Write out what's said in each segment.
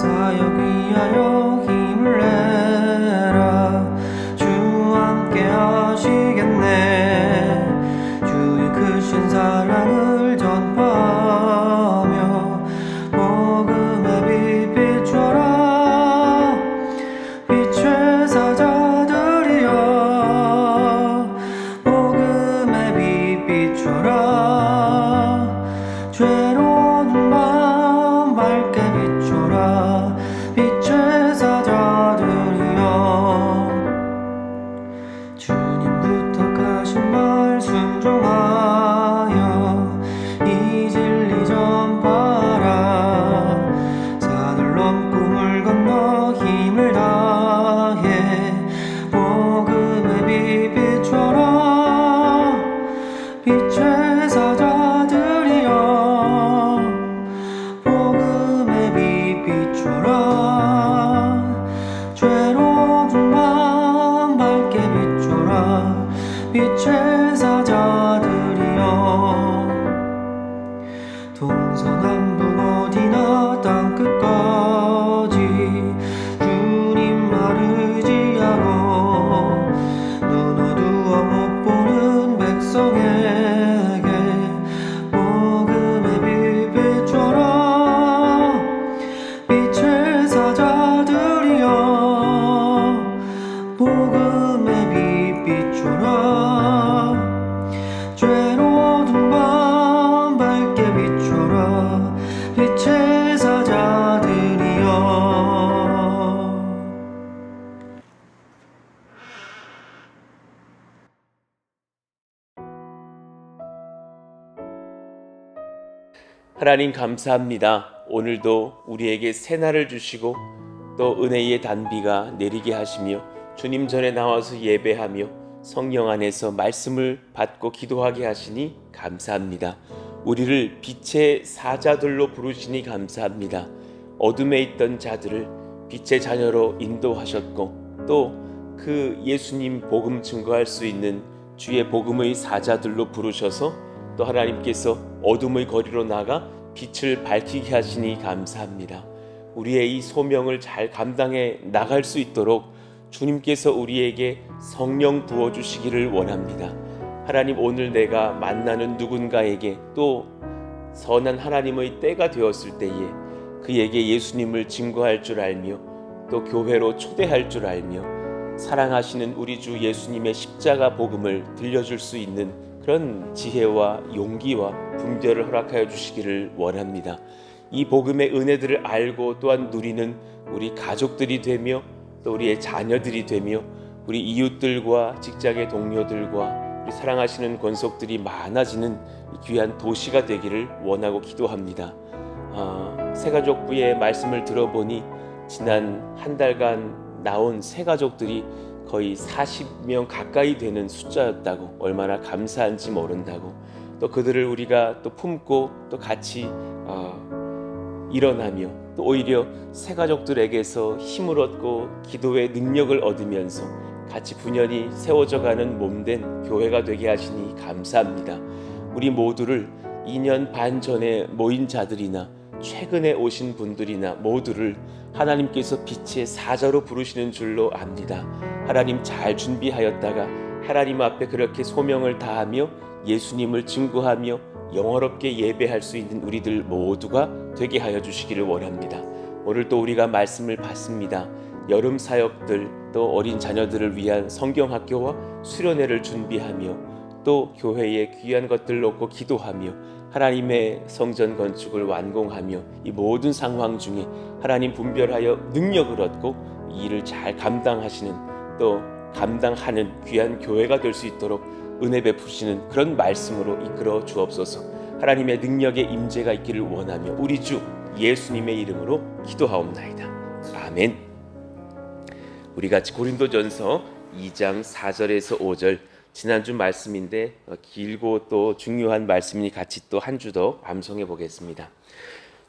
사역 위하여 힘을 내라. 주 함께 하시겠네. 주의 크신 사랑을 전파하며 복음의 빛 비춰라. 빛의 사자들이여 복음의 빛 비춰라. 죄로운 마음 밝게 비춰라. 빛의 사자들이여 주님 부탁하신 말 순종하여 이 진리 전파하라. 산을 넘고 물 건너 힘을 다해 복음의 빛 비춰라. 빛의 사자들이여 복음의 빛 비춰라. 죄로운 마음 밝게 비춰라. 빛의 사자들이여 동서남북 어디나 땅끝까지 주님 말을 지하고 눈 어두워 못 보는 백성에게 복음의 빛 비춰라. 빛의 사자들이여 복음의 빛 비춰라. 죄로운 마음 밝게 비춰라. 빛의 사자들이여. 하나님 감사합니다. 오늘도 우리에게 새날을 주시고 또 은혜의 단비가 내리게 하시며 주님 전에 나와서 예배하며 성령 안에서 말씀을 받고 기도하게 하시니 감사합니다. 우리를 빛의 사자들로 부르시니 감사합니다. 어둠에 있던 자들을 빛의 자녀로 인도하셨고 또 그 예수님 복음 증거할 수 있는 주의 복음의 사자들로 부르셔서 또 하나님께서 어둠의 거리로 나가 빛을 밝히게 하시니 감사합니다. 우리의 이 소명을 잘 감당해 나갈 수 있도록 주님께서 우리에게 성령 부어주시기를 원합니다. 하나님, 오늘 내가 만나는 누군가에게 또 선한 하나님의 때가 되었을 때에 그에게 예수님을 증거할 줄 알며 또 교회로 초대할 줄 알며 사랑하시는 우리 주 예수님의 십자가 복음을 들려줄 수 있는 그런 지혜와 용기와 분별을 허락하여 주시기를 원합니다. 이 복음의 은혜들을 알고 또한 누리는 우리 가족들이 되며 또 우리의 자녀들이 되며 우리 이웃들과 직장의 동료들과 우리 사랑하시는 권속들이 많아지는 귀한 도시가 되기를 원하고 기도합니다. 새가족부의 말씀을 들어보니 지난 한 달간 나온 새가족들이 거의 40명 가까이 되는 숫자였다고, 얼마나 감사한지 모른다고, 또 그들을 우리가 또 품고 또 같이 일어나며 또 오히려 새가족들에게서 힘을 얻고 기도의 능력을 얻으면서 같이 분연히 세워져가는 몸된 교회가 되게 하시니 감사합니다. 우리 모두를 2년 반 전에 모인 자들이나 최근에 오신 분들이나 모두를 하나님께서 빛의 사자로 부르시는 줄로 압니다. 하나님, 잘 준비하였다가 하나님 앞에 그렇게 소명을 다하며 예수님을 증거하며 영화롭게 예배할 수 있는 우리들 모두가 되게 하여 주시기를 원합니다. 오늘 또 우리가 말씀을 받습니다. 여름 사역들 또 어린 자녀들을 위한 성경학교와 수련회를 준비하며 또 교회에 귀한 것들 놓고 기도하며 하나님의 성전 건축을 완공하며 이 모든 상황 중에 하나님 분별하여 능력을 얻고 이 일을 잘 감당하시는 또 감당하는 귀한 교회가 될 수 있도록 은혜 베푸시는 그런 말씀으로 이끌어 주옵소서. 하나님의 능력의 임재가 있기를 원하며 우리 주 예수님의 이름으로 기도하옵나이다. 아멘. 우리 같이 고린도전서 2장 4절에서 5절, 지난주 말씀인데 길고 또 중요한 말씀이니 같이 또 한 주 더 암송해 보겠습니다.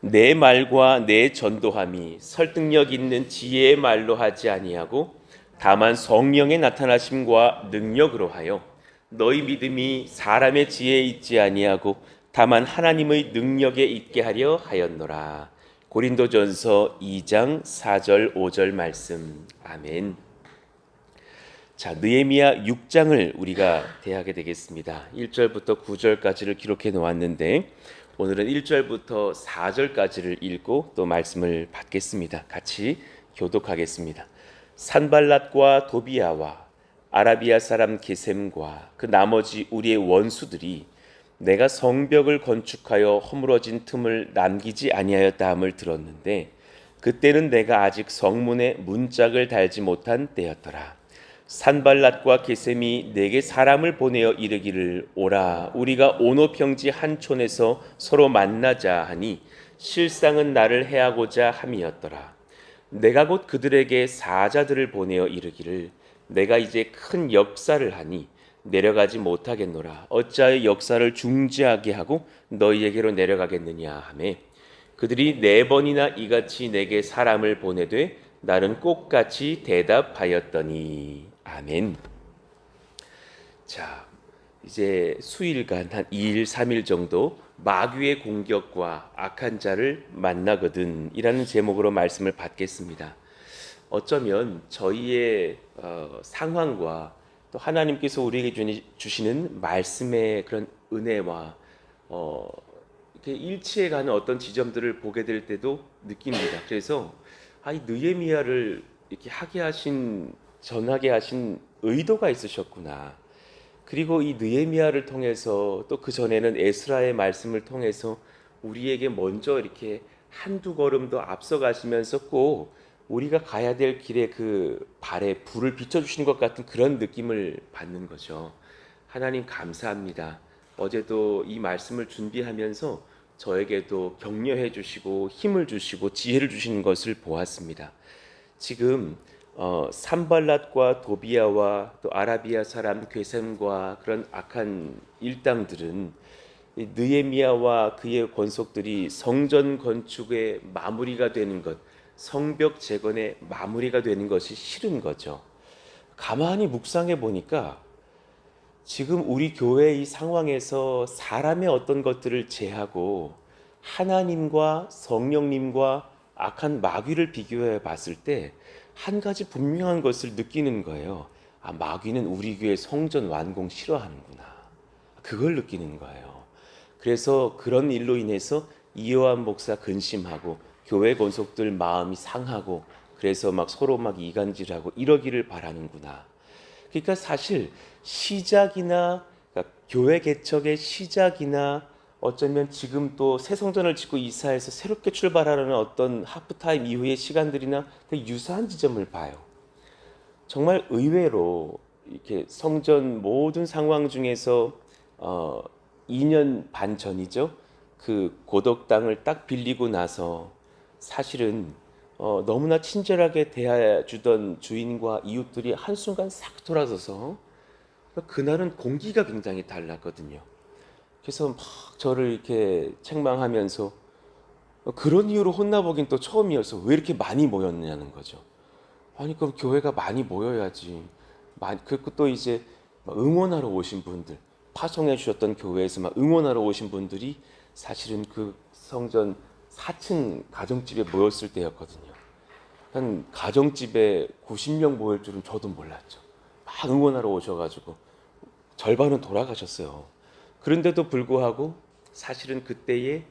내 말과 내 전도함이 설득력 있는 지혜의 말로 하지 아니하고 다만 성령의 나타나심과 능력으로 하여 너희 믿음이 사람의 지혜에 있지 아니하고 다만 하나님의 능력에 있게 하려 하였노라. 고린도전서 2장 4절 5절 말씀. 아멘. 자, 느헤미야 6장을 우리가 대하게 되겠습니다. 1절부터 9절까지를 기록해 놓았는데 오늘은 1절부터 4절까지를 읽고 또 말씀을 받겠습니다. 같이 교독하겠습니다. 산발랏과 도비아와 아라비아 사람 게셈과 그 나머지 우리의 원수들이 내가 성벽을 건축하여 허물어진 틈을 남기지 아니하였다 함을 들었는데 그때는 내가 아직 성문에 문짝을 달지 못한 때였더라. 산발랏과 게셈이 내게 사람을 보내어 이르기를 오라 우리가 오노평지 한 촌에서 서로 만나자 하니 실상은 나를 해하고자 함이었더라. 내가 곧 그들에게 사자들을 보내어 이르기를 내가 이제 큰 역사를 하니 내려가지 못하겠노라. 어찌하여 역사를 중지하게 하고 너희에게로 내려가겠느냐 하매 그들이 4번이나 이같이 내게 사람을 보내되 나는 꼭같이 대답하였더니 아멘. 자, 이제 수일간 한 2일 3일 정도 마귀의 공격과 악한 자를 만나거든 이라는 제목으로 말씀을 받겠습니다. 어쩌면 저희의 상황과 또 하나님께서 우리에게 주시는 말씀의 그런 은혜와 이렇게 일치해가는 어떤 지점들을 보게 될 때도 느낍니다. 그래서 이 느헤미야를 이렇게 전하게 하신 의도가 있으셨구나. 그리고 이 느헤미야를 통해서 또 그 전에는 에스라의 말씀을 통해서 우리에게 먼저 이렇게 한두 걸음 더 앞서가시면서 꼭 우리가 가야 될 길에 그 발에 불을 비춰주시는 것 같은 그런 느낌을 받는 거죠. 하나님 감사합니다. 어제도 이 말씀을 준비하면서 저에게도 격려해 주시고 힘을 주시고 지혜를 주시는 것을 보았습니다. 지금 산발랏과 도비아와 또 아라비아 사람 게셈과 그런 악한 일당들은 느헤미야와 그의 권속들이 성전 건축의 마무리가 되는 것, 성벽 재건의 마무리가 되는 것이 싫은 거죠. 가만히 묵상해 보니까 지금 우리 교회의 이 상황에서 사람의 어떤 것들을 제하고 하나님과 성령님과 악한 마귀를 비교해 봤을 때 한 가지 분명한 것을 느끼는 거예요. 마귀는 우리 교회 성전 완공 싫어하는구나. 그걸 느끼는 거예요. 그래서 그런 일로 인해서 이요한 목사 근심하고 교회 권속들 마음이 상하고 그래서 막 서로 막 이간질하고 이러기를 바라는구나. 그러니까 사실 시작이나 그러니까 교회 개척의 시작이나 어쩌면 지금 또 새 성전을 짓고 이사해서 새롭게 출발하는 어떤 하프타임 이후의 시간들이나 되게 유사한 지점을 봐요. 정말 의외로 이렇게 성전 모든 상황 중에서 2년 반 전이죠. 그 고덕 땅을 딱 빌리고 나서 사실은 너무나 친절하게 대해주던 주인과 이웃들이 한순간 싹 돌아서서 그날은 공기가 굉장히 달랐거든요. 그래서 막 저를 이렇게 책망하면서 그런 이유로 혼나보긴 또 처음이어서 왜 이렇게 많이 모였냐는 거죠. 아니 그럼 교회가 많이 모여야지. 그리고 또 이제 응원하러 오신 분들, 파송해 주셨던 교회에서 막 응원하러 오신 분들이 사실은 그 성전 4층 가정집에 모였을 때였거든요. 한 가정집에 90명 모일 줄은 저도 몰랐죠. 막 응원하러 오셔가지고 절반은 돌아가셨어요. 그런데도 불구하고 사실은 그때에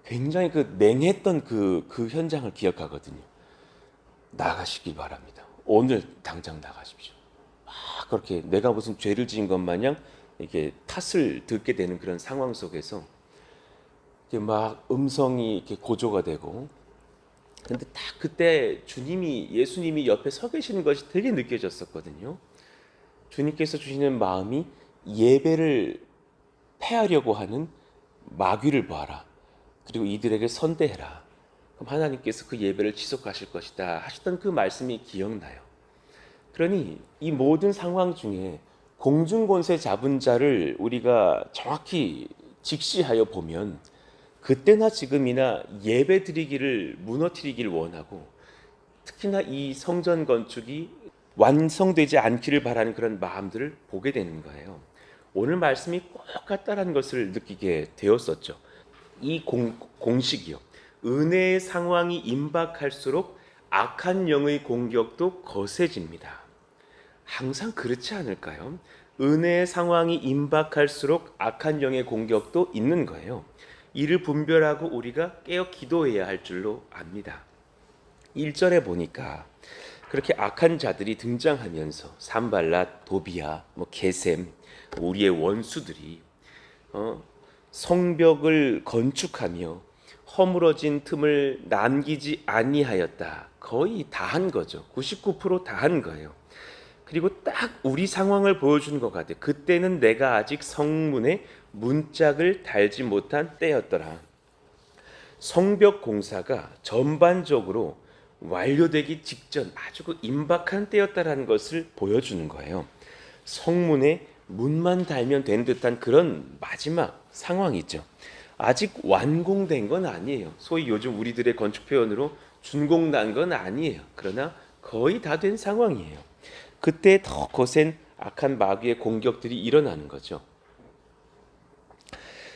굉장히 그 냉했던 그 현장을 기억하거든요. 나가시길 바랍니다. 오늘 당장 나가십시오. 막 그렇게 내가 무슨 죄를 지은 것 마냥 이렇게 탓을 듣게 되는 그런 상황 속에서 이렇게 막 음성이 이렇게 고조가 되고, 근데 딱 그때 예수님이 옆에 서 계시는 것이 되게 느껴졌었거든요. 주님께서 주시는 마음이 예배를 패하려고 하는 마귀를 보아라. 그리고 이들에게 선대해라. 그럼 하나님께서 그 예배를 지속하실 것이다 하셨던 그 말씀이 기억나요. 그러니 이 모든 상황 중에 공중권세 잡은 자를 우리가 정확히 직시하여 보면 그때나 지금이나 예배 드리기를 무너뜨리기를 원하고 특히나 이 성전 건축이 완성되지 않기를 바라는 그런 마음들을 보게 되는 거예요. 오늘 말씀이 꼭 같다라는 것을 느끼게 되었었죠. 이 공식이요. 은혜의 상황이 임박할수록 악한 영의 공격도 거세집니다. 항상 그렇지 않을까요? 은혜의 상황이 임박할수록 악한 영의 공격도 있는 거예요. 이를 분별하고 우리가 깨어 기도해야 할 줄로 압니다. 1절에 보니까 그렇게 악한 자들이 등장하면서 산발랏, 도비아, 게셈, 우리의 원수들이 성벽을 건축하며 허물어진 틈을 남기지 아니하였다. 거의 다 한 거죠. 99% 다 한 거예요. 그리고 딱 우리 상황을 보여주는 것 같아요. 그때는 내가 아직 성문에 문짝을 달지 못한 때였더라. 성벽 공사가 전반적으로 완료되기 직전 아주 그 임박한 때였다라는 것을 보여주는 거예요. 성문에 문만 달면 된 듯한 그런 마지막 상황이죠. 아직 완공된 건 아니에요. 소위 요즘 우리들의 건축 표현으로 준공난 건 아니에요. 그러나 거의 다 된 상황이에요. 그때 더 거센 악한 마귀의 공격들이 일어나는 거죠.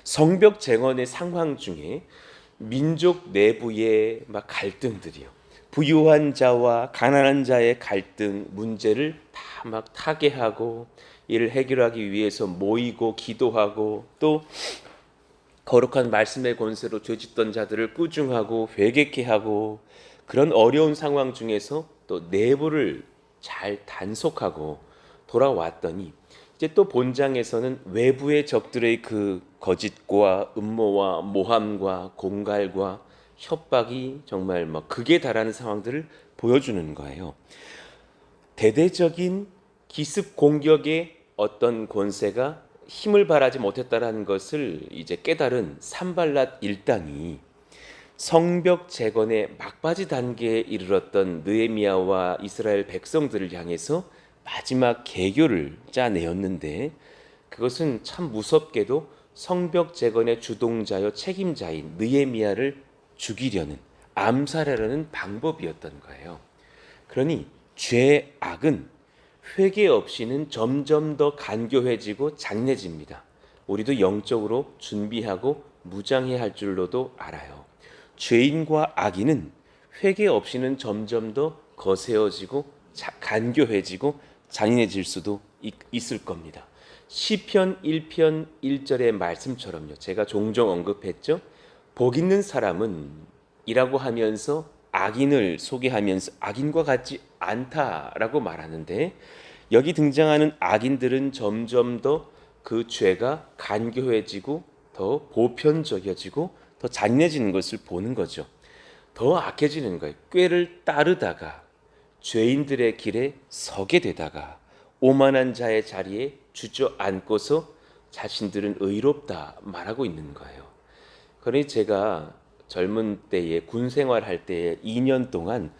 성벽 쟁원의 상황 중에 민족 내부의 막 갈등들이요. 부유한 자와 가난한 자의 갈등, 문제를 다 막 타개하고 이를 해결하기 위해서 모이고 기도하고 또 거룩한 말씀의 권세로 죄짓던 자들을 꾸중하고 회개케 하고 그런 어려운 상황 중에서 또 내부를 잘 단속하고 돌아왔더니 이제 또 본장에서는 외부의 적들의 그 거짓과 음모와 모함과 공갈과 협박이 정말 막 극에 달하는 상황들을 보여주는 거예요. 대대적인 기습 공격의 어떤 권세가 힘을 발하지 못했다라는 것을 이제 깨달은 산발랏 일당이 성벽 재건의 막바지 단계에 이르렀던 느헤미야와 이스라엘 백성들을 향해서 마지막 계교를 짜내었는데 그것은 참 무섭게도 성벽 재건의 주동자요 책임자인 느헤미야를 죽이려는 암살하려는 방법이었던 거예요. 그러니 죄악은 회개 없이는 점점 더 간교해지고 잔인해집니다. 우리도 영적으로 준비하고 무장해야 할 줄로도 알아요. 죄인과 악인은 회개 없이는 점점 더 거세어지고 간교해지고 잔인해질 수도 있을 겁니다. 시편 1편 1절의 말씀처럼요. 제가 종종 언급했죠. 복 있는 사람은 이라고 하면서 악인을 소개하면서 악인과 같지 않다라고 말하는데 여기 등장하는 악인들은 점점 더 그 죄가 간교해지고 더 보편적이어지고 더 잔인해지는 것을 보는 거죠. 더 악해지는 거예요. 꾀를 따르다가 죄인들의 길에 서게 되다가 오만한 자의 자리에 주저앉고서 자신들은 의롭다 말하고 있는 거예요. 그러니 제가 젊은 때에 군 생활할 때에 2년 동안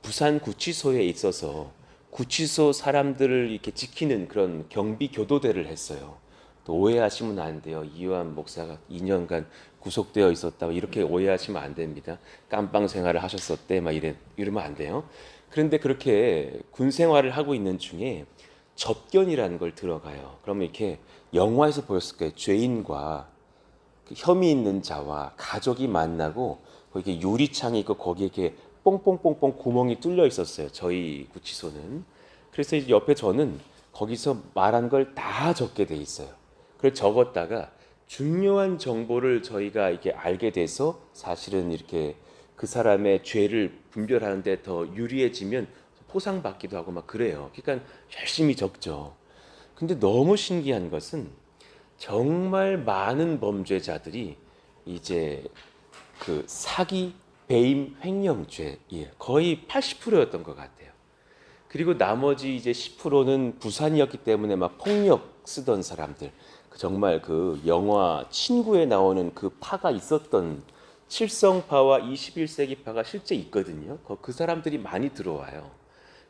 부산 구치소에 있어서 구치소 사람들을 이렇게 지키는 그런 경비 교도대를 했어요. 또 오해하시면 안 돼요. 이요한 목사가 2년간 구속되어 있었다 이렇게 오해하시면 안 됩니다. 깜빵 생활을 하셨었대 막 이러면 안 돼요. 그런데 그렇게 군 생활을 하고 있는 중에 접견이라는 걸 들어가요. 그러면 이렇게 영화에서 보였을 거예요. 죄인과 그 혐의 있는 자와 가족이 만나고 거기에 유리창이 있고 거기에 이렇게 뽕뽕뽕뽕 구멍이 뚫려 있었어요. 저희 구치소는. 그래서 이제 옆에 저는 거기서 말한 걸 다 적게 돼 있어요. 그래서 적었다가 중요한 정보를 저희가 이렇게 알게 돼서 사실은 이렇게 그 사람의 죄를 분별하는데 더 유리해지면 포상받기도 하고 막 그래요. 그러니까 열심히 적죠. 근데 너무 신기한 것은 정말 많은 범죄자들이 이제 그 사기, 배임, 횡령죄 거의 80%였던 것 같아요. 그리고 나머지 이제 10%는 부산이었기 때문에 막 폭력 쓰던 사람들, 정말 그 영화 친구에 나오는 그 파가 있었던 칠성파와 21세기파가 실제 있거든요. 그 사람들이 많이 들어와요.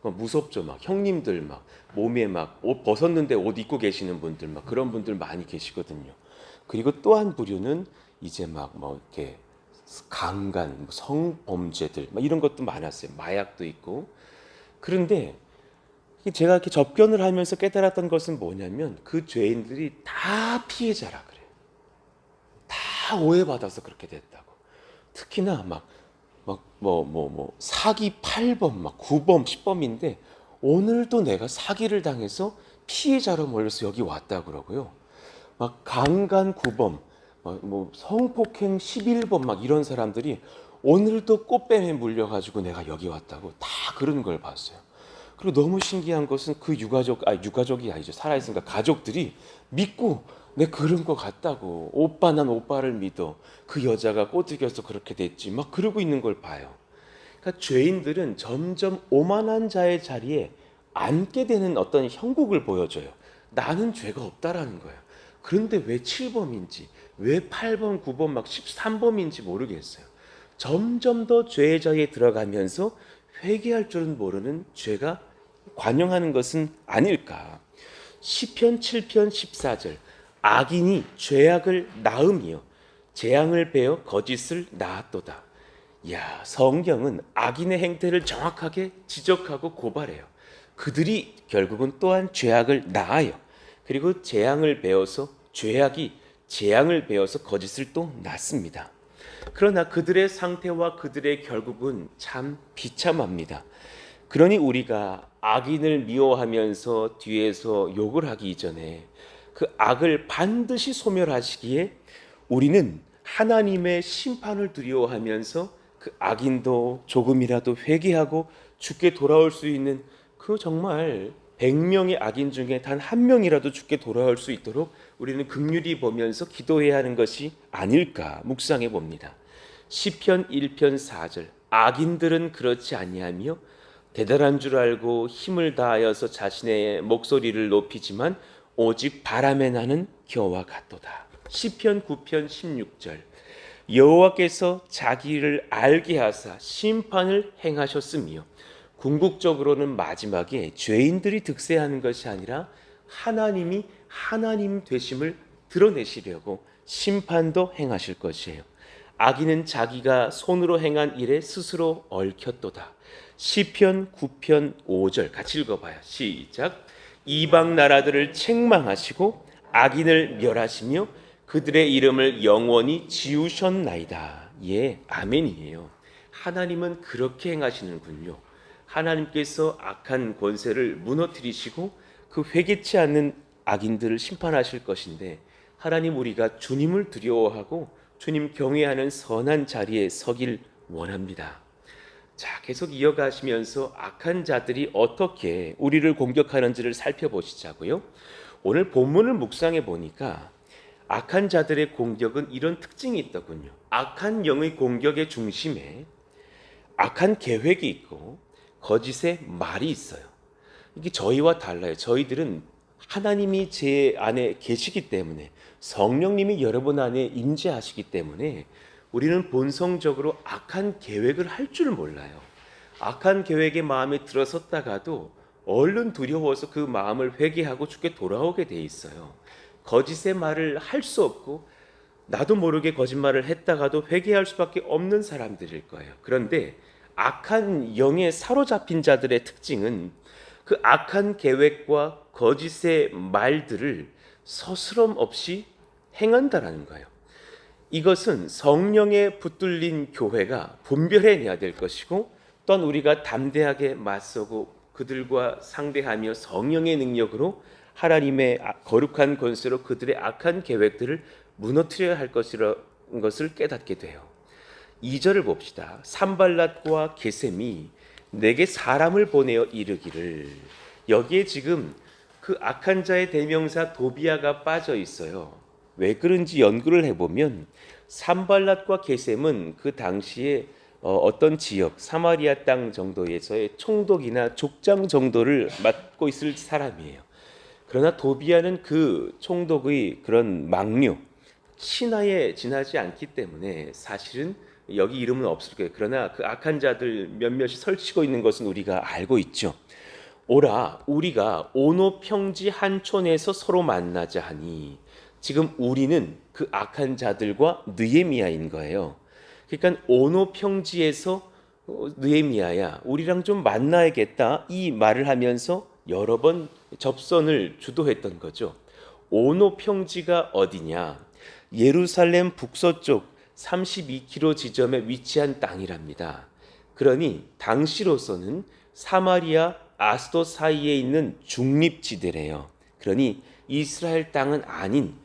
무섭죠. 막 형님들 막 몸에 막 옷 벗었는데 옷 입고 계시는 분들 막 그런 분들 많이 계시거든요. 그리고 또 한 부류는 이제 막 뭐 이렇게 강간, 성범죄들 막 이런 것도 많았어요. 마약도 있고. 그런데 제가 이렇게 접견을 하면서 깨달았던 것은 뭐냐면 그 죄인들이 다 피해자라 그래요. 다 오해받아서 그렇게 됐다고. 특히나 사기 8범, 9범, 10범인데 오늘도 내가 사기를 당해서 피해자로 몰려서 여기 왔다 그러고요. 막 강간 9범, 성폭행 11범 막 이런 사람들이 오늘도 꽃뱀에 물려가지고 내가 여기 왔다고 다 그러는 걸 봤어요. 그리고 너무 신기한 것은 그 유가족이 아니죠. 살아있으니까 가족들이 믿고 내 그런 거 같다고. 오빠 난 오빠를 믿어. 그 여자가 꼬드겨서 그렇게 됐지. 막 그러고 있는 걸 봐요. 그러니까 죄인들은 점점 오만한 자의 자리에 앉게 되는 어떤 형국을 보여줘요. 나는 죄가 없다라는 거예요. 그런데 왜 7범인지, 왜 8범, 9범, 막 13범인지 모르겠어요. 점점 더 죄의 자리에 들어가면서 회개할 줄은 모르는 죄가 관영하는 것은 아닐까. 시편 7편 14절 악인이 죄악을 낳음이요 재앙을 베어 거짓을 낳았도다. 야, 성경은 악인의 행태를 정확하게 지적하고 고발해요. 그들이 결국은 또한 죄악을 낳아요. 그리고 재앙을 베어서 죄악이 재앙을 베어서 거짓을 또 낳습니다. 그러나 그들의 상태와 그들의 결국은 참 비참합니다. 그러니 우리가 악인을 미워하면서 뒤에서 욕을 하기 이전에 그 악을 반드시 소멸하시기에 우리는 하나님의 심판을 두려워하면서 그 악인도 조금이라도 회개하고 죽게 돌아올 수 있는 그 정말 100명의 악인 중에 단 한 명이라도 죽게 돌아올 수 있도록 우리는 긍휼히 보면서 기도해야 하는 것이 아닐까 묵상해 봅니다. 시편 1편 4절 악인들은 그렇지 아니하며 대단한 줄 알고 힘을 다하여서 자신의 목소리를 높이지만 오직 바람에 나는 겨와 같도다. 시편 9편 16절 여호와께서 자기를 알게 하사 심판을 행하셨으며 궁극적으로는 마지막에 죄인들이 득세하는 것이 아니라 하나님이 하나님 되심을 드러내시려고 심판도 행하실 것이에요. 악인은 자기가 손으로 행한 일에 스스로 얽혔도다. 시편 9편 5절 같이 읽어봐요. 시작. 이방 나라들을 책망하시고 악인을 멸하시며 그들의 이름을 영원히 지우셨나이다. 예, 아멘이에요. 하나님은 그렇게 행하시는군요. 하나님께서 악한 권세를 무너뜨리시고 그 회개치 않는 악인들을 심판하실 것인데 하나님 우리가 주님을 두려워하고 주님 경외하는 선한 자리에 서길 원합니다. 자, 계속 이어가시면서 악한 자들이 어떻게 우리를 공격하는지를 살펴보시자고요. 오늘 본문을 묵상해 보니까 악한 자들의 공격은 이런 특징이 있더군요. 악한 영의 공격의 중심에 악한 계획이 있고 거짓의 말이 있어요. 이게 저희와 달라요. 저희들은 하나님이 제 안에 계시기 때문에 성령님이 여러분 안에 임재하시기 때문에 우리는 본성적으로 악한 계획을 할 줄 몰라요. 악한 계획에 마음에 들어섰다가도 얼른 두려워서 그 마음을 회개하고 죽게 돌아오게 돼 있어요. 거짓의 말을 할 수 없고 나도 모르게 거짓말을 했다가도 회개할 수밖에 없는 사람들일 거예요. 그런데 악한 영에 사로잡힌 자들의 특징은 그 악한 계획과 거짓의 말들을 서스럼 없이 행한다라는 거예요. 이것은 성령에 붙들린 교회가 분별해내야 될 것이고 또한 우리가 담대하게 맞서고 그들과 상대하며 성령의 능력으로 하나님의 거룩한 권세로 그들의 악한 계획들을 무너뜨려야 할 것이라는 것을 깨닫게 돼요. 2절을 봅시다. 산발랏과 게셈이 내게 사람을 보내어 이르기를. 여기에 지금 그 악한 자의 대명사 도비아가 빠져 있어요. 왜 그런지 연구를 해보면 산발랏과 게셈은 그 당시에 어떤 지역 사마리아 땅 정도에서의 총독이나 족장 정도를 맡고 있을 사람이에요. 그러나 도비아는 그 총독의 그런 막류 신하에 지나지 않기 때문에 사실은 여기 이름은 없을 거예요. 그러나 그 악한 자들 몇몇이 설치고 있는 것은 우리가 알고 있죠. 오라 우리가 오노평지 한촌에서 서로 만나자 하니 지금 우리는 그 악한 자들과 느헤미야인 거예요. 그러니까 오노평지에서 느헤미야야 우리랑 좀 만나야겠다 이 말을 하면서 여러 번 접선을 주도했던 거죠. 오노평지가 어디냐? 예루살렘 북서쪽 32km 지점에 위치한 땅이랍니다. 그러니 당시로서는 사마리아 아스돗 사이에 있는 중립지대래요. 그러니 이스라엘 땅은 아닌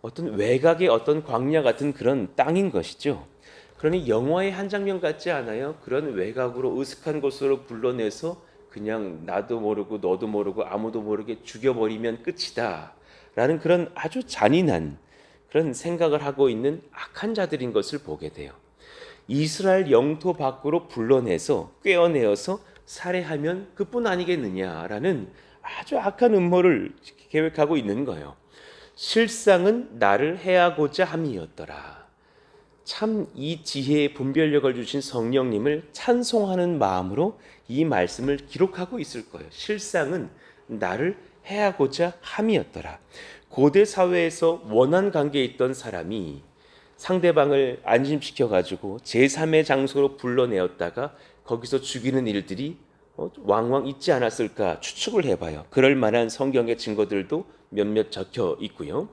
어떤 외곽의 어떤 광야 같은 그런 땅인 것이죠. 그러니 영화의 한 장면 같지 않아요? 그런 외곽으로 으슥한 곳으로 불러내서 그냥 나도 모르고 너도 모르고 아무도 모르게 죽여버리면 끝이다 라는 그런 아주 잔인한 그런 생각을 하고 있는 악한 자들인 것을 보게 돼요. 이스라엘 영토 밖으로 불러내서 꿰어내어서 살해하면 그뿐 아니겠느냐라는 아주 악한 음모를 계획하고 있는 거예요. 실상은 나를 해하고자 함이었더라. 참 이 지혜의 분별력을 주신 성령님을 찬송하는 마음으로 이 말씀을 기록하고 있을 거예요. 실상은 나를 해하고자 함이었더라. 고대 사회에서 원한 관계에 있던 사람이 상대방을 안심시켜 가지고 제3의 장소로 불러내었다가 거기서 죽이는 일들이 왕왕 있지 않았을까 추측을 해봐요. 그럴 만한 성경의 증거들도 몇몇 적혀 있고요.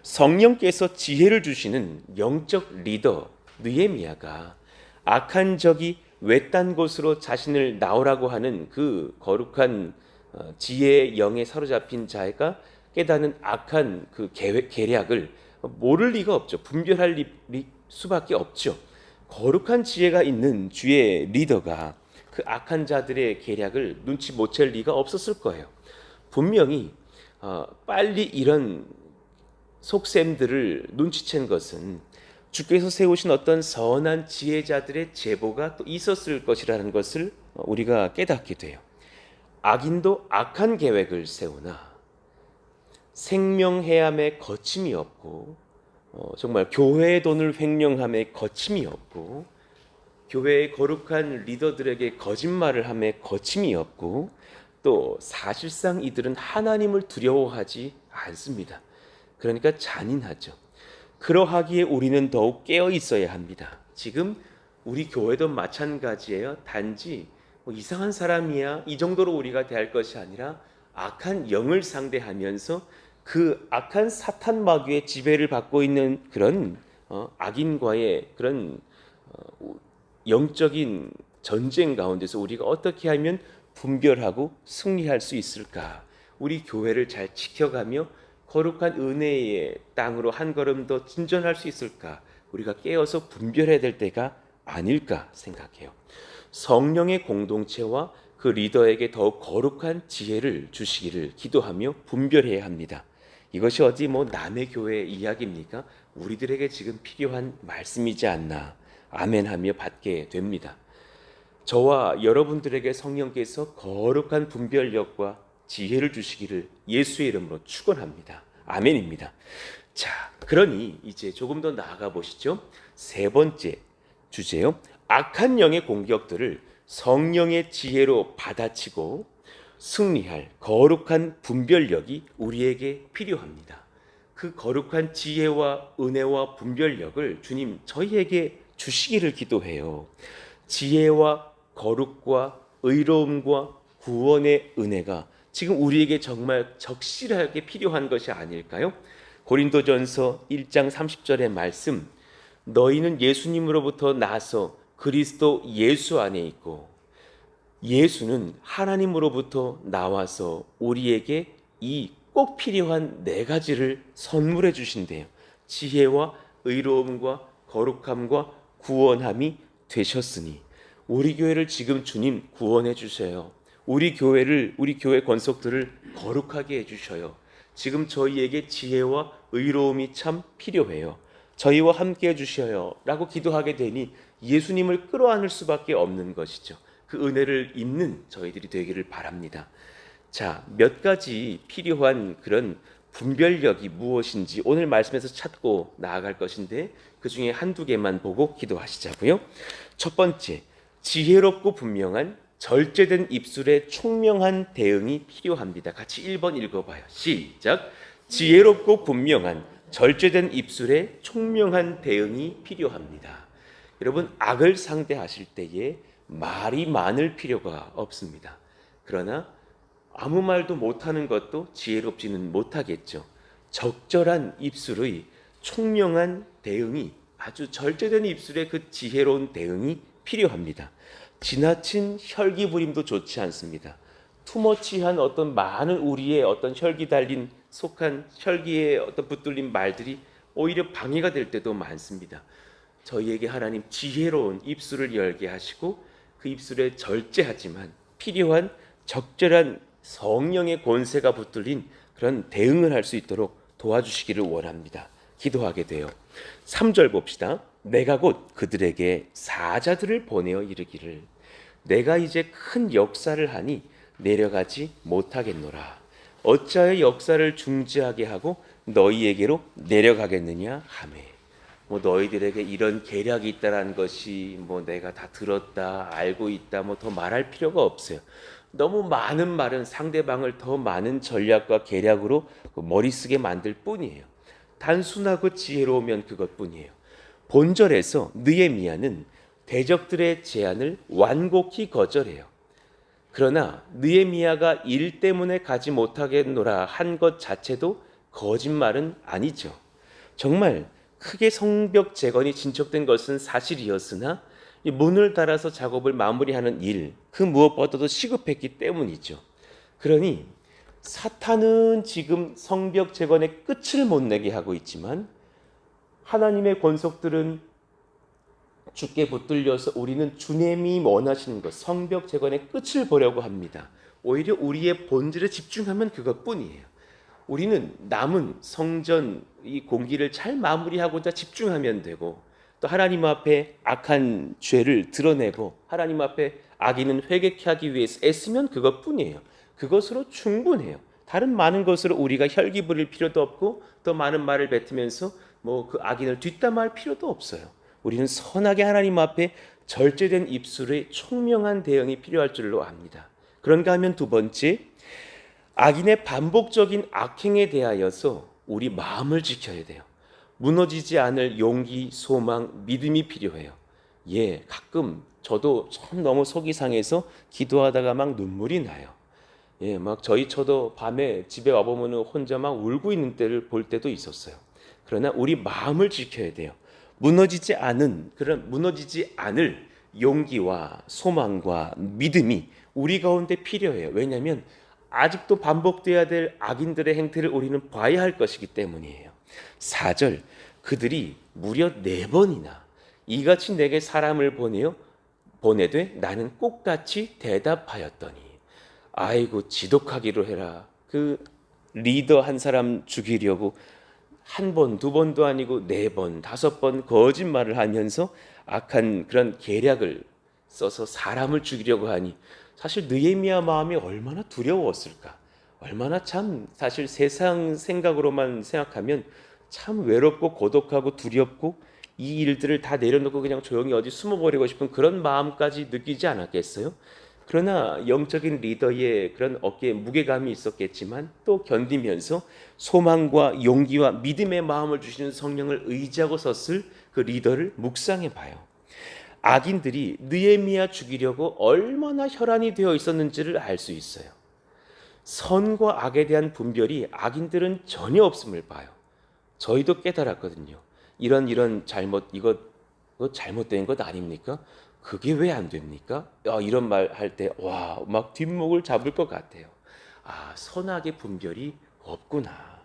성령께서 지혜를 주시는 영적 리더 느헤미야가 악한 적이 외딴 곳으로 자신을 나오라고 하는 그 거룩한 지혜의 영에 사로잡힌 자가 깨닫는 악한 그 계략을 모를 리가 없죠. 분별할 수밖에 없죠. 거룩한 지혜가 있는 주의 리더가 그 악한 자들의 계략을 눈치 못 챌 리가 없었을 거예요. 분명히 빨리 이런 속셈들을 눈치챈 것은 주께서 세우신 어떤 선한 지혜자들의 제보가 또 있었을 것이라는 것을 우리가 깨닫게 돼요. 악인도 악한 계획을 세우나 생명해함에 거침이 없고 정말 교회의 돈을 횡령함에 거침이 없고 교회의 거룩한 리더들에게 거짓말을 함에 거침이 없고 또 사실상 이들은 하나님을 두려워하지 않습니다. 그러니까 잔인하죠. 그러하기에 우리는 더욱 깨어 있어야 합니다. 지금 우리 교회도 마찬가지예요. 단지 이상한 사람이야 이 정도로 우리가 대할 것이 아니라 악한 영을 상대하면서 그 악한 사탄 마귀의 지배를 받고 있는 그런 악인과의 그런 영적인 전쟁 가운데서 우리가 어떻게 하면 분별하고 승리할 수 있을까? 우리 교회를 잘 지켜가며 거룩한 은혜의 땅으로 한 걸음 더 진전할 수 있을까? 우리가 깨어서 분별해야 될 때가 아닐까 생각해요. 성령의 공동체와 그 리더에게 더욱 거룩한 지혜를 주시기를 기도하며 분별해야 합니다. 이것이 어디 남의 교회 이야기입니까? 우리들에게 지금 필요한 말씀이지 않나 아멘하며 받게 됩니다. 저와 여러분들에게 성령께서 거룩한 분별력과 지혜를 주시기를 예수의 이름으로 축원합니다. 아멘입니다. 자, 그러니 이제 조금 더 나아가 보시죠. 세 번째 주제요. 악한 영의 공격들을 성령의 지혜로 받아치고 승리할 거룩한 분별력이 우리에게 필요합니다. 그 거룩한 지혜와 은혜와 분별력을 주님 저희에게 주시기를 기도해요. 지혜와 거룩과 의로움과 구원의 은혜가 지금 우리에게 정말 적실하게 필요한 것이 아닐까요? 고린도전서 1장 30절의 말씀, 너희는 예수님으로부터 나서 그리스도 예수 안에 있고 예수는 하나님으로부터 나와서 우리에게 이 꼭 필요한 네 가지를 선물해 주신대요. 지혜와 의로움과 거룩함과 구원함이 되셨으니 우리 교회를 지금 주님 구원해 주셔요. 우리 교회 권속들을 거룩하게 해 주셔요. 지금 저희에게 지혜와 의로움이 참 필요해요. 저희와 함께 해 주셔요 라고 기도하게 되니 예수님을 끌어안을 수밖에 없는 것이죠. 그 은혜를 입는 저희들이 되기를 바랍니다. 자, 몇 가지 필요한 그런 분별력이 무엇인지 오늘 말씀에서 찾고 나아갈 것인데 그 중에 한두 개만 보고 기도하시자고요. 첫 번째, 지혜롭고 분명한 절제된 입술에 총명한 대응이 필요합니다. 같이 1번 읽어봐요. 시작. 지혜롭고 분명한 절제된 입술에 총명한 대응이 필요합니다. 여러분, 악을 상대하실 때에 말이 많을 필요가 없습니다. 그러나 아무 말도 못하는 것도 지혜롭지는 못하겠죠. 적절한 입술의 총명한 대응이 아주 절제된 입술의 그 지혜로운 대응이 필요합니다. 지나친 혈기 부림도 좋지 않습니다. 투머치한 어떤 많은 우리의 어떤 혈기 달린 속한 혈기의 어떤 붙들린 말들이 오히려 방해가 될 때도 많습니다. 저희에게 하나님 지혜로운 입술을 열게 하시고 그 입술에 절제하지만 필요한 적절한 성령의 권세가 붙들린 그런 대응을 할 수 있도록 도와주시기를 원합니다. 기도하게 돼요. 3절 봅시다. 내가 곧 그들에게 사자들을 보내어 이르기를 내가 이제 큰 역사를 하니 내려가지 못하겠노라. 어찌하여 역사를 중지하게 하고 너희에게로 내려가겠느냐 하매. 너희들에게 이런 계략이 있다라는 것이 내가 다 들었다 알고 있다 더 말할 필요가 없어요. 너무 많은 말은 상대방을 더 많은 전략과 계략으로 머리 쓰게 만들 뿐이에요. 단순하고 지혜로우면 그것뿐이에요. 본절에서 느헤미야는 대적들의 제안을 완곡히 거절해요. 그러나 느헤미야가 일 때문에 가지 못하겠노라 한 것 자체도 거짓말은 아니죠. 정말 크게 성벽 재건이 진척된 것은 사실이었으나 문을 달아서 작업을 마무리하는 일, 그 무엇보다도 시급했기 때문이죠. 그러니 사탄은 지금 성벽 재건의 끝을 못 내게 하고 있지만 하나님의 권속들은 주께 붙들려서 우리는 주님이 원하시는 것, 성벽 재건의 끝을 보려고 합니다. 오히려 우리의 본질에 집중하면 그것뿐이에요. 우리는 남은 성전 이 공기를 잘 마무리하고자 집중하면 되고 또 하나님 앞에 악한 죄를 드러내고 하나님 앞에 악인은 회개케 하기 위해서 애쓰면 그것뿐이에요. 그것으로 충분해요. 다른 많은 것으로 우리가 혈기 부릴 필요도 없고 더 많은 말을 뱉으면서 그 악인을 뒷담화할 필요도 없어요. 우리는 선하게 하나님 앞에 절제된 입술의 총명한 대응이 필요할 줄로 압니다. 그런가 하면 두 번째, 악인의 반복적인 악행에 대하여서 우리 마음을 지켜야 돼요. 무너지지 않을 용기, 소망, 믿음이 필요해요. 가끔 저도 참 너무 속이 상해서 기도하다가 막 눈물이 나요. 저도 밤에 집에 와보면 혼자 막 울고 있는 때를 볼 때도 있었어요. 그러나 우리 마음을 지켜야 돼요. 무너지지 않을 용기와 소망과 믿음이 우리 가운데 필요해요. 왜냐하면 아직도 반복돼야 될 악인들의 행태를 우리는 봐야 할 것이기 때문이에요. 4절, 그들이 무려 4번이나 이같이 내게 사람을 보내되 나는 꼭같이 대답하였더니. 아이고, 지독하기로 해라. 그 리더 한 사람 죽이려고 한 번, 두 번도 아니고 4번, 5번 거짓말을 하면서 악한 그런 계략을 써서 사람을 죽이려고 하니 사실 느헤미야 마음이 얼마나 두려웠을까. 얼마나 참 사실 세상 생각으로만 생각하면 참 외롭고 고독하고 두렵고 이 일들을 다 내려놓고 그냥 조용히 어디 숨어버리고 싶은 그런 마음까지 느끼지 않았겠어요? 그러나 영적인 리더의 그런 어깨에 무게감이 있었겠지만 또 견디면서 소망과 용기와 믿음의 마음을 주시는 성령을 의지하고 섰을 그 리더를 묵상해 봐요. 악인들이 느헤미야 죽이려고 얼마나 혈안이 되어 있었는지를 알 수 있어요. 선과 악에 대한 분별이 악인들은 전혀 없음을 봐요. 저희도 깨달았거든요. 이런 잘못, 이거 잘못된 것 아닙니까? 그게 왜 안 됩니까? 이런 말 할 때 막 뒷목을 잡을 것 같아요. 선악의 분별이 없구나.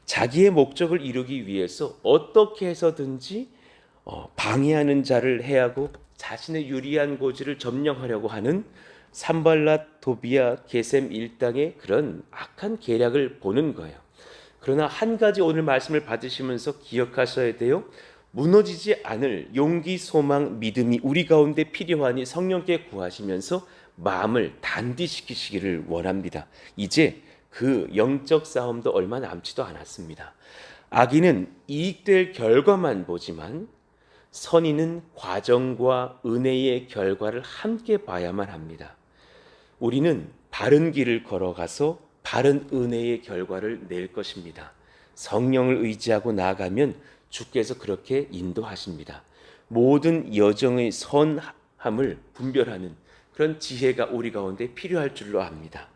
자기의 목적을 이루기 위해서 어떻게 해서든지 방해하는 자를 해하고 자신의 유리한 고지를 점령하려고 하는 산발랏, 도비야, 게셈 일당의 그런 악한 계략을 보는 거예요. 그러나 한 가지 오늘 말씀을 받으시면서 기억하셔야 돼요. 무너지지 않을 용기, 소망, 믿음이 우리 가운데 필요하니 성령께 구하시면서 마음을 단디시키시기를 원합니다. 이제 그 영적 싸움도 얼마 남지도 않았습니다. 악인은 이익될 결과만 보지만 선인은 과정과 은혜의 결과를 함께 봐야만 합니다. 우리는 바른 길을 걸어가서 바른 은혜의 결과를 낼 것입니다. 성령을 의지하고 나아가면 주께서 그렇게 인도하십니다. 모든 여정의 선함을 분별하는 그런 지혜가 우리 가운데 필요할 줄로 압니다.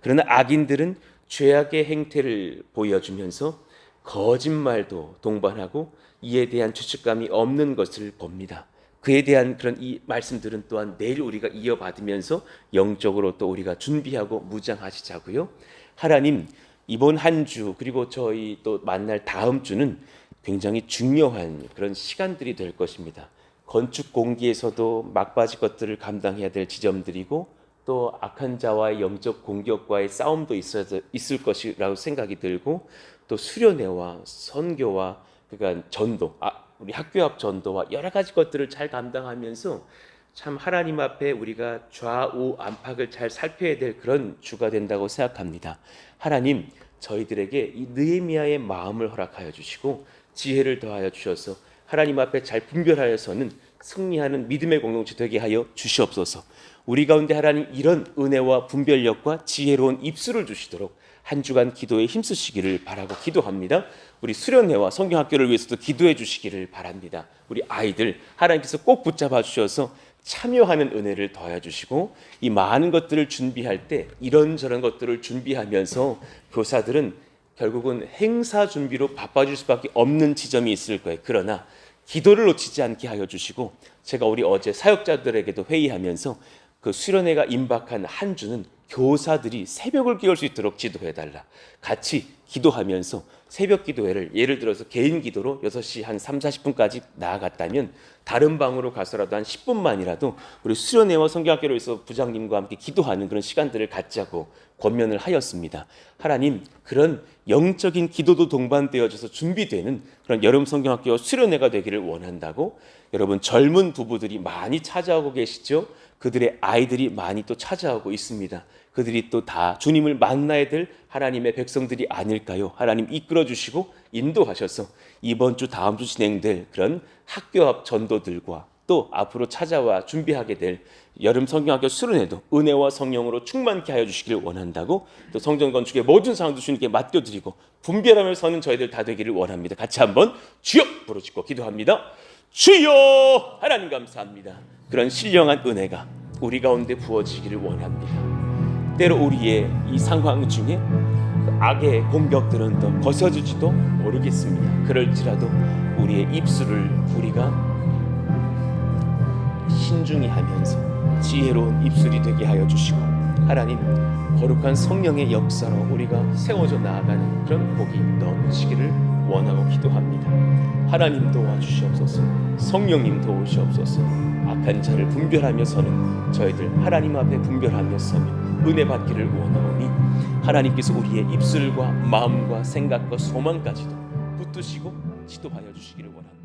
그러나 악인들은 죄악의 행태를 보여주면서 거짓말도 동반하고 이에 대한 죄책감이 없는 것을 봅니다. 그에 대한 그런 이 말씀들은 또한 내일 우리가 이어받으면서 영적으로 또 우리가 준비하고 무장하시자고요. 하나님, 이번 한 주 그리고 저희 또 만날 다음 주는 굉장히 중요한 그런 시간들이 될 것입니다. 건축 공기에서도 막바지 것들을 감당해야 될 지점들이고 또 악한 자와의 영적 공격과의 싸움도 있을 것이라고 생각이 들고 또 수련회와 선교와 그러니까 전도, 우리 학교 앞 전도와 여러 가지 것들을 잘 감당하면서 참 하나님 앞에 우리가 좌우 안팎을 잘 살펴야 될 그런 주가 된다고 생각합니다. 하나님, 저희들에게 이 느헤미야의 마음을 허락하여 주시고 지혜를 더하여 주셔서 하나님 앞에 잘 분별하여서는 승리하는 믿음의 공동체 되게 하여 주시옵소서. 우리 가운데 하나님 이런 은혜와 분별력과 지혜로운 입술을 주시도록 한 주간 기도에 힘쓰시기를 바라고 기도합니다. 우리 수련회와 성경학교를 위해서도 기도해 주시기를 바랍니다. 우리 아이들 하나님께서 꼭 붙잡아 주셔서 참여하는 은혜를 더해 주시고 이 많은 것들을 준비할 때 이런저런 것들을 준비하면서 교사들은 결국은 행사 준비로 바빠질 수밖에 없는 지점이 있을 거예요. 그러나 기도를 놓치지 않게 하여 주시고 제가 우리 어제 사역자들에게도 회의하면서 그 수련회가 임박한 한 주는 교사들이 새벽을 깨울 수 있도록 지도해달라. 같이 기도하면서 새벽 기도회를 예를 들어서 개인 기도로 6시 한 3, 40분까지 나아갔다면 다른 방으로 가서라도 한 10분만이라도 우리 수련회와 성경학교로서 부장님과 함께 기도하는 그런 시간들을 갖자고 권면을 하였습니다. 하나님, 그런 영적인 기도도 동반되어져서 준비되는 그런 여름 성경학교 수련회가 되기를 원한다고. 여러분, 젊은 부부들이 많이 찾아오고 계시죠? 그들의 아이들이 많이 또 찾아오고 있습니다. 그들이 또 다 주님을 만나야 될 하나님의 백성들이 아닐까요? 하나님 이끌어 주시고 인도하셔서 이번 주 다음 주 진행될 그런 학교 앞 전도들과 또 앞으로 찾아와 준비하게 될 여름 성경학교 수련회도 은혜와 성령으로 충만케 하여 주시기를 원한다고. 또 성전 건축의 모든 상황도 주님께 맡겨드리고 분별하며 서는 저희들 다 되기를 원합니다. 같이 한번 주여 부르짖고 기도합니다. 주여! 하나님 감사합니다. 그런 신령한 은혜가 우리 가운데 부어지기를 원합니다. 때로 우리의 이 상황 중에 그 악의 공격들은 또 거스러질지도 모르겠습니다. 그럴지라도 우리의 입술을 우리가 신중히 하면서 지혜로운 입술이 되게 하여 주시고 하나님 거룩한 성령의 역사로 우리가 세워져 나아가는 그런 복이 넘치기를 원하고 기도합니다. 하나님 도와주시옵소서. 성령님 도우시옵소서. 악한 자를 분별하며 서는 저희들 하나님 앞에 분별하며 서며 은혜 받기를 원하오니 하나님께서 우리의 입술과 마음과 생각과 소망까지도 붙드시고 지도하여 주시기를 원합니다.